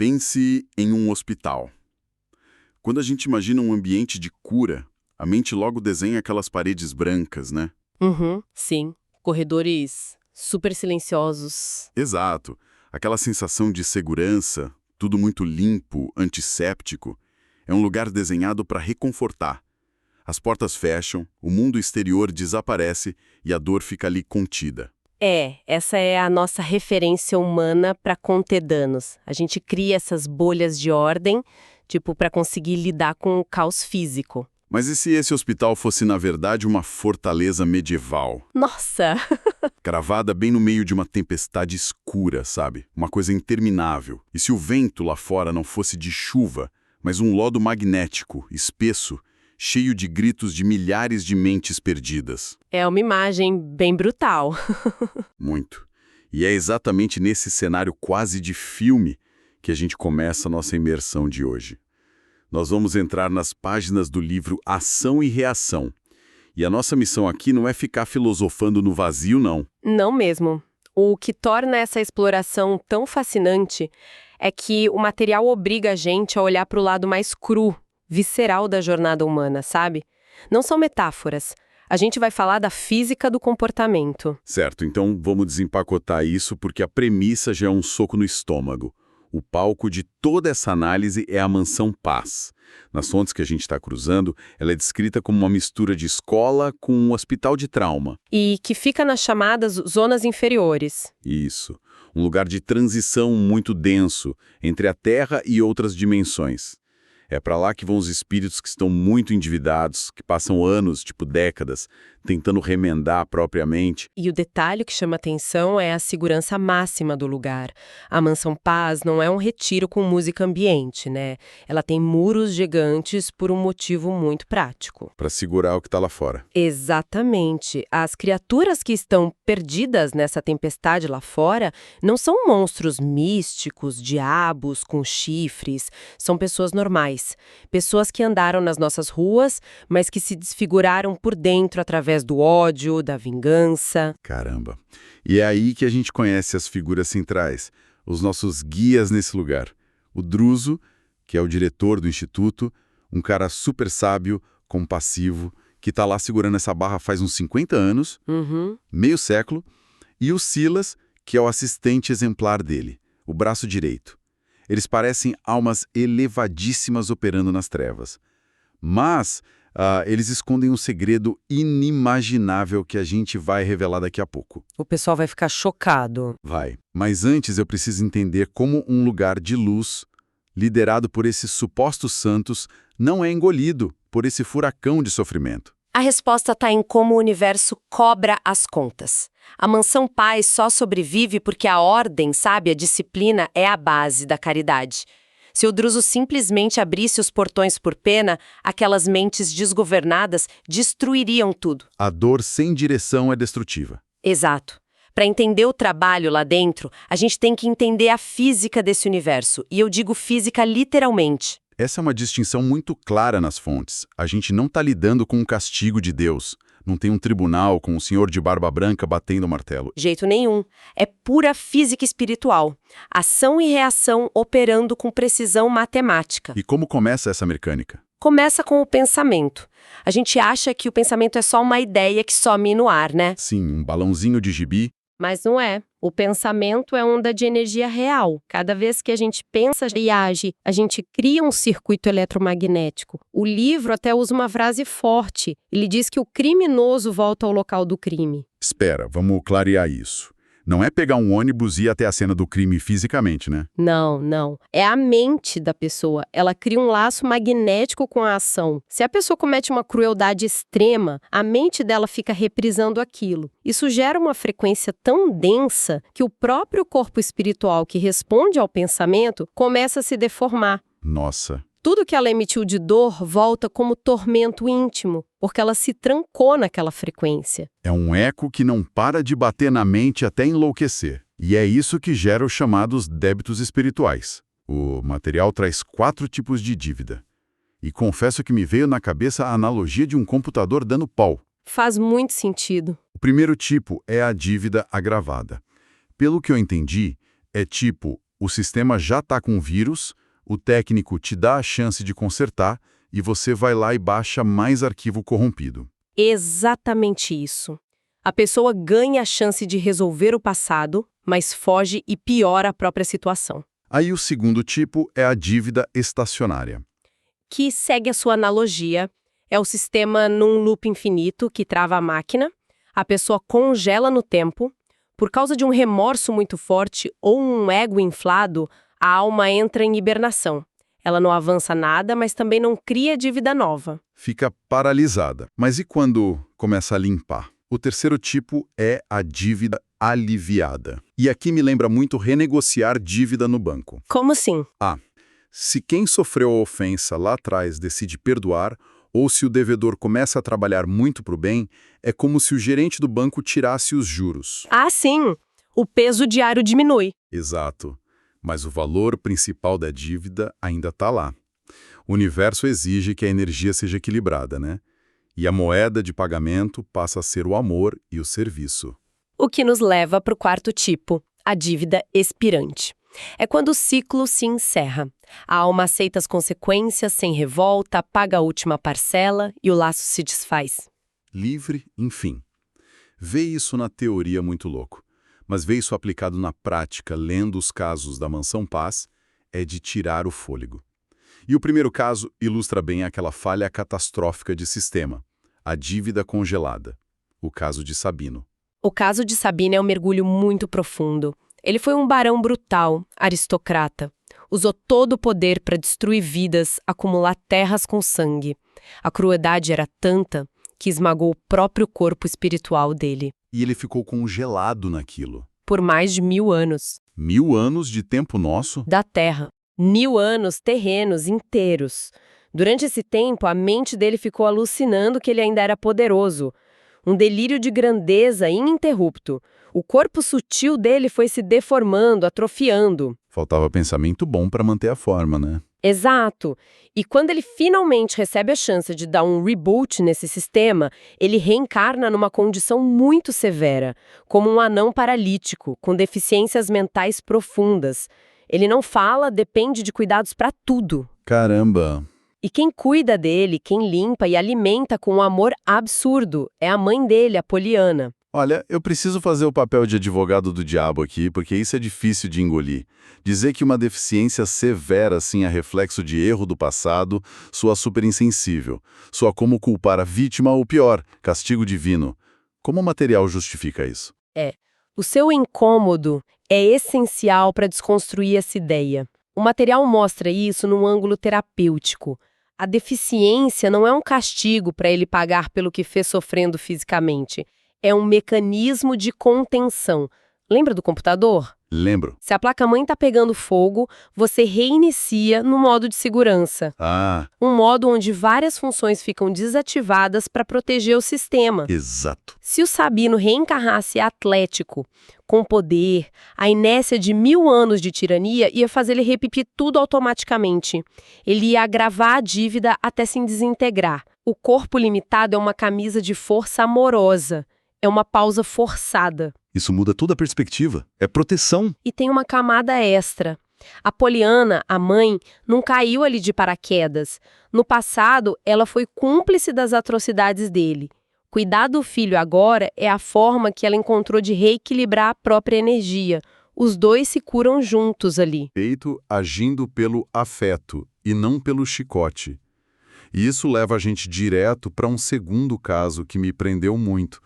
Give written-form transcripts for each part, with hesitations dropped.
Pense em um hospital. Quando a gente imagina um ambiente de cura, a mente logo desenha aquelas paredes brancas, né? Uhum, sim. Corredores super silenciosos. Exato. Aquela sensação de segurança, tudo muito limpo, antisséptico. É um lugar desenhado para reconfortar. As portas fecham, o mundo exterior desaparece e a dor fica ali contida. Essa é a nossa referência humana para conter danos. A gente cria essas bolhas de ordem, tipo, para conseguir lidar com o caos físico. Mas e se esse hospital fosse, na verdade, uma fortaleza medieval? Nossa! Cravada bem no meio de uma tempestade escura, sabe? Uma coisa interminável. E se o vento lá fora não fosse de chuva, mas um lodo magnético, espesso, cheio de gritos de milhares de mentes perdidas? É uma imagem bem brutal. Muito. E é exatamente nesse cenário quase de filme que a gente começa a nossa imersão de hoje. Nós vamos entrar nas páginas do livro Ação e Reação. E a nossa missão aqui não é ficar filosofando no vazio, não. Não mesmo. O que torna essa exploração tão fascinante é que o material obriga a gente a olhar para o lado mais cru, visceral da jornada humana, sabe? Não são metáforas. A gente vai falar da física do comportamento. Certo, então vamos desempacotar isso porque a premissa já é um soco no estômago. O palco de toda essa análise é a Mansão Paz. Nas fontes que a gente está cruzando, ela é descrita como uma mistura de escola com um hospital de trauma. E que fica nas chamadas zonas inferiores. Isso. Um lugar de transição muito denso entre a Terra e outras dimensões. É para lá que vão os espíritos que estão muito endividados, que passam anos, tipo décadas, tentando remendar a própria mente. E o detalhe que chama atenção é a segurança máxima do lugar. A Mansão Paz não é um retiro com música ambiente, né? Ela tem muros gigantes por um motivo muito prático. Para segurar o que está lá fora. Exatamente. As criaturas que estão perdidas nessa tempestade lá fora não são monstros místicos, diabos com chifres. São pessoas normais. Pessoas que andaram nas nossas ruas, mas que se desfiguraram por dentro através do ódio, da vingança. Caramba. E é aí que a gente conhece as figuras centrais, os nossos guias nesse lugar. O Druso, que é o diretor do instituto, um cara super sábio, compassivo, que está lá segurando essa barra faz uns 50 anos, meio século, e o Silas, que é o assistente exemplar dele, o braço direito. Eles parecem almas elevadíssimas operando nas trevas. Mas eles escondem um segredo inimaginável que a gente vai revelar daqui a pouco. O pessoal vai ficar chocado. Vai. Mas antes eu preciso entender como um lugar de luz, liderado por esses supostos santos, não é engolido por esse furacão de sofrimento. A resposta está em como o universo cobra as contas. A Mansão Paz só sobrevive porque a ordem, sabe, a disciplina é a base da caridade. Se o Druso simplesmente abrisse os portões por pena, aquelas mentes desgovernadas destruiriam tudo. A dor sem direção é destrutiva. Exato. Para entender o trabalho lá dentro, a gente tem que entender a física desse universo. E eu digo física literalmente. Essa é uma distinção muito clara nas fontes. A gente não está lidando com um castigo de Deus. Não tem um tribunal com um senhor de barba branca batendo o martelo. Jeito nenhum. É pura física espiritual. Ação e reação operando com precisão matemática. E como começa essa mecânica? Começa com o pensamento. A gente acha que o pensamento é só uma ideia que some no ar, né? Sim, um balãozinho de gibi. Mas não é. O pensamento é onda de energia real. Cada vez que a gente pensa e age, a gente cria um circuito eletromagnético. O livro até usa uma frase forte. Ele diz que o criminoso volta ao local do crime. Espera, vamos clarear isso. Não é pegar um ônibus e ir até a cena do crime fisicamente, né? Não. É a mente da pessoa. Ela cria um laço magnético com a ação. Se a pessoa comete uma crueldade extrema, a mente dela fica reprisando aquilo. Isso gera uma frequência tão densa que o próprio corpo espiritual que responde ao pensamento começa a se deformar. Nossa. Tudo que ela emitiu de dor volta como tormento íntimo, porque ela se trancou naquela frequência. É um eco que não para de bater na mente até enlouquecer. E é isso que gera os chamados débitos espirituais. O material traz 4 tipos de dívida. E confesso que me veio na cabeça a analogia de um computador dando pau. Faz muito sentido. O primeiro tipo é a dívida agravada. Pelo que eu entendi, é tipo O sistema já está com vírus, o técnico te dá a chance de consertar e você vai lá e baixa mais arquivo corrompido. Exatamente isso. A pessoa ganha a chance de resolver o passado, mas foge e piora a própria situação. Aí o segundo tipo é a dívida estacionária. Que segue a sua analogia, é o sistema num loop infinito que trava a máquina, a pessoa congela no tempo, por causa de um remorso muito forte ou um ego inflado, a alma entra em hibernação. Ela não avança nada, mas também não cria dívida nova. Fica paralisada. Mas e quando começa a limpar? O terceiro tipo é a dívida aliviada. E aqui me lembra muito renegociar dívida no banco. Como assim? Se quem sofreu a ofensa lá atrás decide perdoar, ou se o devedor começa a trabalhar muito para o bem, é como se o gerente do banco tirasse os juros. Ah, sim! O peso diário diminui. Exato. Mas o valor principal da dívida ainda está lá. O universo exige que a energia seja equilibrada, né? E a moeda de pagamento passa a ser o amor e o serviço. O que nos leva para o quarto tipo, a dívida expirante. É quando o ciclo se encerra. A alma aceita as consequências sem revolta, paga a última parcela e o laço se desfaz. Livre, enfim. Vê isso na teoria muito louco. Mas ver isso aplicado na prática, lendo os casos da Mansão Paz, é de tirar o fôlego. E o primeiro caso ilustra bem aquela falha catastrófica de sistema, a dívida congelada, o caso de Sabino. O caso de Sabino é um mergulho muito profundo. Ele foi um barão brutal, aristocrata. Usou todo o poder para destruir vidas, acumular terras com sangue. A crueldade era tanta que esmagou o próprio corpo espiritual dele. E ele ficou congelado naquilo. Por mais de 1000 anos. 1000 anos de tempo nosso? Da Terra. 1000 anos terrenos inteiros. Durante esse tempo, a mente dele ficou alucinando que ele ainda era poderoso. Um delírio de grandeza ininterrupto. O corpo sutil dele foi se deformando, atrofiando. Faltava pensamento bom para manter a forma, né? Exato. E quando ele finalmente recebe a chance de dar um reboot nesse sistema, ele reencarna numa condição muito severa, como um anão paralítico, com deficiências mentais profundas. Ele não fala, depende de cuidados para tudo. Caramba! E quem cuida dele, quem limpa e alimenta com um amor absurdo, é a mãe dele, a Poliana. Olha, eu preciso fazer o papel de advogado do diabo aqui, porque isso é difícil de engolir. Dizer que uma deficiência severa assim é reflexo de erro do passado soa super insensível. Soa como culpar a vítima ou pior, castigo divino. Como o material justifica isso? O seu incômodo é essencial para desconstruir essa ideia. O material mostra isso num ângulo terapêutico. A deficiência não é um castigo para ele pagar pelo que fez sofrendo fisicamente. É um mecanismo de contenção. Lembra do computador? Lembro. Se a placa-mãe está pegando fogo, você reinicia no modo de segurança. Um modo onde várias funções ficam desativadas para proteger o sistema. Exato. Se o Sabino reencarnasse atlético, com poder, a inércia de 1000 anos de tirania ia fazer ele repetir tudo automaticamente. Ele ia agravar a dívida até se desintegrar. O corpo limitado é uma camisa de força amorosa. É uma pausa forçada. Isso muda toda a perspectiva. É proteção. E tem uma camada extra. A Poliana, a mãe, não caiu ali de paraquedas. No passado, ela foi cúmplice das atrocidades dele. Cuidar do filho agora é a forma que ela encontrou de reequilibrar a própria energia. Os dois se curam juntos ali. Feito agindo pelo afeto e não pelo chicote. E isso leva a gente direto para um segundo caso que me prendeu muito.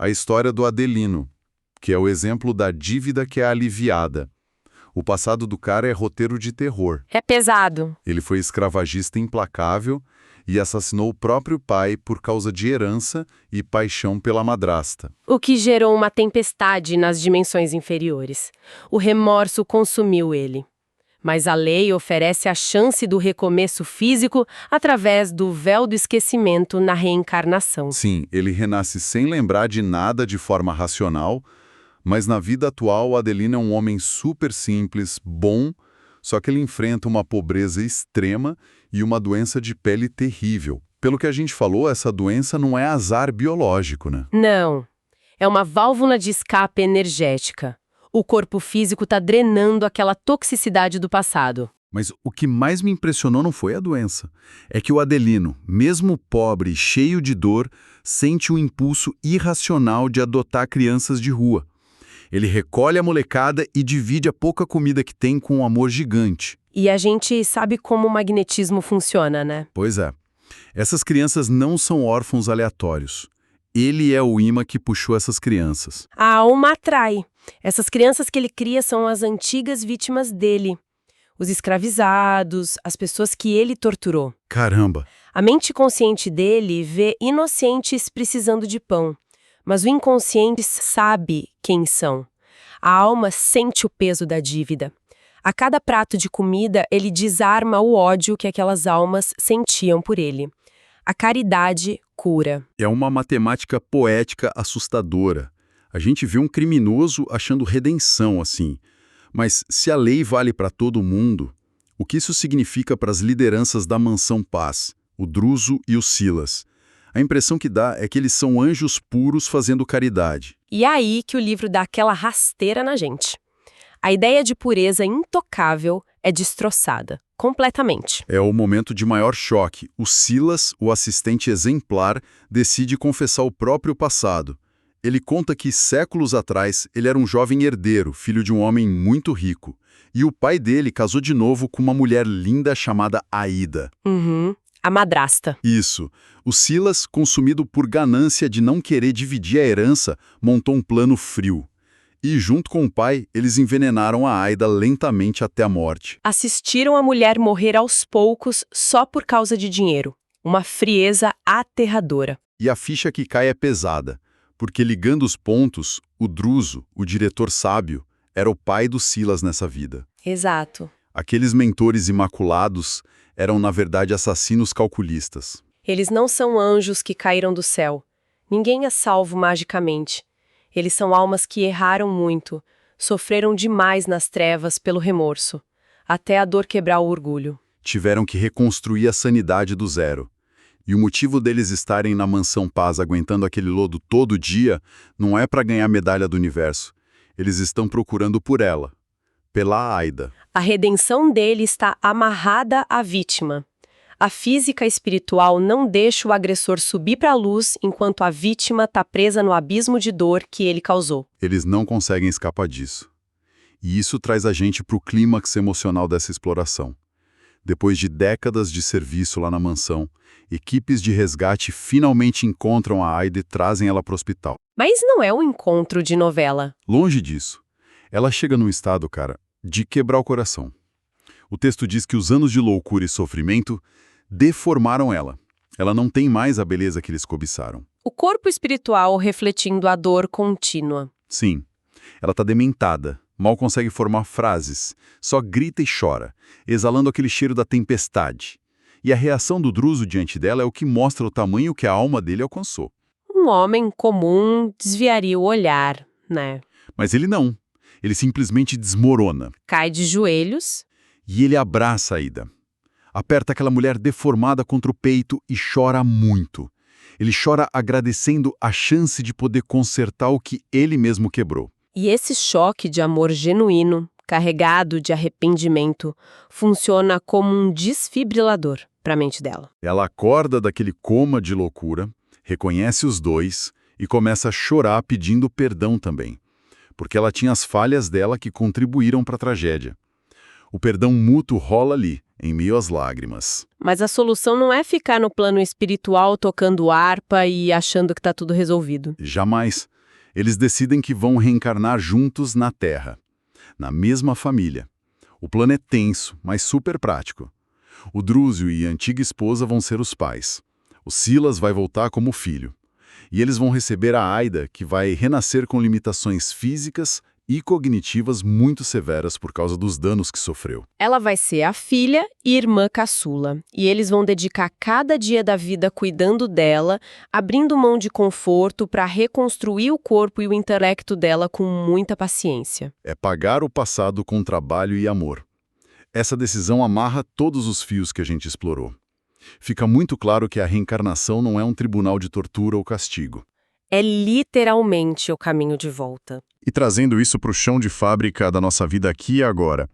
A história do Adelino, que é o exemplo da dívida que é aliviada. O passado do cara é roteiro de terror. É pesado. Ele foi escravagista implacável e assassinou o próprio pai por causa de herança e paixão pela madrasta. O que gerou uma tempestade nas dimensões inferiores. O remorso consumiu ele. Mas a lei oferece a chance do recomeço físico através do véu do esquecimento na reencarnação. Sim, ele renasce sem lembrar de nada de forma racional, mas na vida atual o Adelino é um homem super simples, bom, só que ele enfrenta uma pobreza extrema e uma doença de pele terrível. Pelo que a gente falou, essa doença não é azar biológico, né? Não. É uma válvula de escape energética. O corpo físico está drenando aquela toxicidade do passado. Mas o que mais me impressionou não foi a doença. É que o Adelino, mesmo pobre e cheio de dor, sente um impulso irracional de adotar crianças de rua. Ele recolhe a molecada e divide a pouca comida que tem com um amor gigante. E a gente sabe como o magnetismo funciona, né? Pois é. Essas crianças não são órfãos aleatórios. Ele é o imã que puxou essas crianças. A alma atrai. Essas crianças que ele cria são as antigas vítimas dele. Os escravizados, as pessoas que ele torturou. Caramba! A mente consciente dele vê inocentes precisando de pão, mas o inconsciente sabe quem são. A alma sente o peso da dívida. A cada prato de comida, ele desarma o ódio que aquelas almas sentiam por ele. A caridade cura. É uma matemática poética assustadora. A gente vê um criminoso achando redenção assim. Mas se a lei vale para todo mundo, o que isso significa para as lideranças da Mansão Paz, o Druso e o Silas? A impressão que dá é que eles são anjos puros fazendo caridade. E é aí que o livro dá aquela rasteira na gente. A ideia de pureza intocável é destroçada, completamente. É o momento de maior choque. O Silas, o assistente exemplar, decide confessar o próprio passado. Ele conta que, séculos atrás, ele era um jovem herdeiro, filho de um homem muito rico. E o pai dele casou de novo com uma mulher linda chamada Aida. A madrasta. Isso. O Silas, consumido por ganância de não querer dividir a herança, montou um plano frio. E, junto com o pai, eles envenenaram a Aida lentamente até a morte. Assistiram a mulher morrer aos poucos só por causa de dinheiro. Uma frieza aterradora. E a ficha que cai é pesada. Porque ligando os pontos, o Druso, o diretor sábio, era o pai do Silas nessa vida. Exato. Aqueles mentores imaculados eram, na verdade, assassinos calculistas. Eles não são anjos que caíram do céu. Ninguém é salvo magicamente. Eles são almas que erraram muito, sofreram demais nas trevas pelo remorso, até a dor quebrar o orgulho. Tiveram que reconstruir a sanidade do zero. E o motivo deles estarem na Mansão Paz aguentando aquele lodo todo dia não é para ganhar a medalha do universo. Eles estão procurando por ela, pela Aida. A redenção dele está amarrada à vítima. A física espiritual não deixa o agressor subir para a luz enquanto a vítima está presa no abismo de dor que ele causou. Eles não conseguem escapar disso. E isso traz a gente para o clímax emocional dessa exploração. Depois de décadas de serviço lá na mansão, equipes de resgate finalmente encontram a Aida e trazem ela para o hospital. Mas não é um encontro de novela. Longe disso. Ela chega num estado, cara, de quebrar o coração. O texto diz que os anos de loucura e sofrimento deformaram ela. Ela não tem mais a beleza que eles cobiçaram. O corpo espiritual refletindo a dor contínua. Sim, ela está dementada, mal consegue formar frases, só grita e chora, exalando aquele cheiro da tempestade. E a reação do Druso diante dela é o que mostra o tamanho que a alma dele alcançou. Um homem comum desviaria o olhar, né? Mas ele não. Ele simplesmente desmorona. Cai de joelhos. E ele abraça a Aida. Aperta aquela mulher deformada contra o peito e chora muito. Ele chora agradecendo a chance de poder consertar o que ele mesmo quebrou. E esse choque de amor genuíno, carregado de arrependimento, funciona como um desfibrilador para a mente dela. Ela acorda daquele coma de loucura, reconhece os dois e começa a chorar pedindo perdão também, porque ela tinha as falhas dela que contribuíram para a tragédia. O perdão mútuo rola ali, em meio às lágrimas. Mas a solução não é ficar no plano espiritual tocando harpa e achando que está tudo resolvido. Jamais. Eles decidem que vão reencarnar juntos na Terra, na mesma família. O plano é tenso, mas super prático. O Druso e a antiga esposa vão ser os pais. O Silas vai voltar como filho. E eles vão receber a Aida, que vai renascer com limitações físicas e cognitivas muito severas por causa dos danos que sofreu. Ela vai ser a filha e irmã caçula, e eles vão dedicar cada dia da vida cuidando dela, abrindo mão de conforto para reconstruir o corpo e o intelecto dela com muita paciência. É pagar o passado com trabalho e amor. Essa decisão amarra todos os fios que a gente explorou. Fica muito claro que a reencarnação não é um tribunal de tortura ou castigo. É literalmente o caminho de volta. E trazendo isso para o chão de fábrica da nossa vida aqui e agora.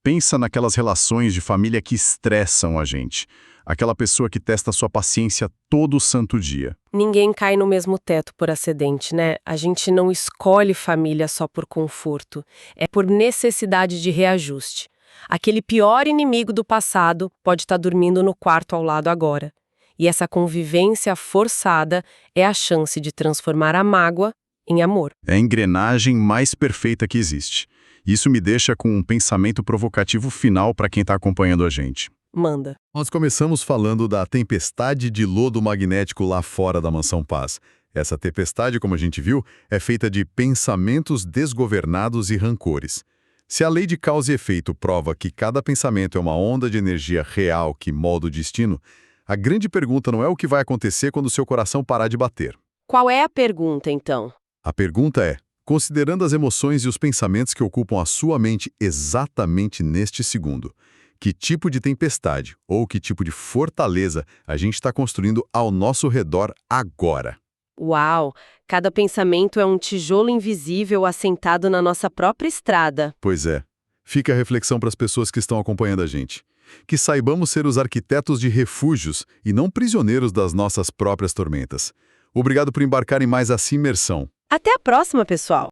Pensa naquelas relações de família que estressam a gente. Aquela pessoa que testa sua paciência todo santo dia. Ninguém cai no mesmo teto por acidente, né? A gente não escolhe família só por conforto. É por necessidade de reajuste. Aquele pior inimigo do passado pode estar dormindo no quarto ao lado agora. E essa convivência forçada é a chance de transformar a mágoa em amor. É a engrenagem mais perfeita que existe. Isso me deixa com um pensamento provocativo final para quem está acompanhando a gente. Manda. Nós começamos falando da tempestade de lodo magnético lá fora da Mansão Paz. Essa tempestade, como a gente viu, é feita de pensamentos desgovernados e rancores. Se a lei de causa e efeito prova que cada pensamento é uma onda de energia real que molda o destino, a grande pergunta não é o que vai acontecer quando seu coração parar de bater. Qual é a pergunta, então? A pergunta é, considerando as emoções e os pensamentos que ocupam a sua mente exatamente neste segundo, que tipo de tempestade ou que tipo de fortaleza a gente está construindo ao nosso redor agora? Uau! Cada pensamento é um tijolo invisível assentado na nossa própria estrada. Pois é. Fica a reflexão para as pessoas que estão acompanhando a gente. Que saibamos ser os arquitetos de refúgios e não prisioneiros das nossas próprias tormentas. Obrigado por embarcar em mais essa imersão. Até a próxima, pessoal!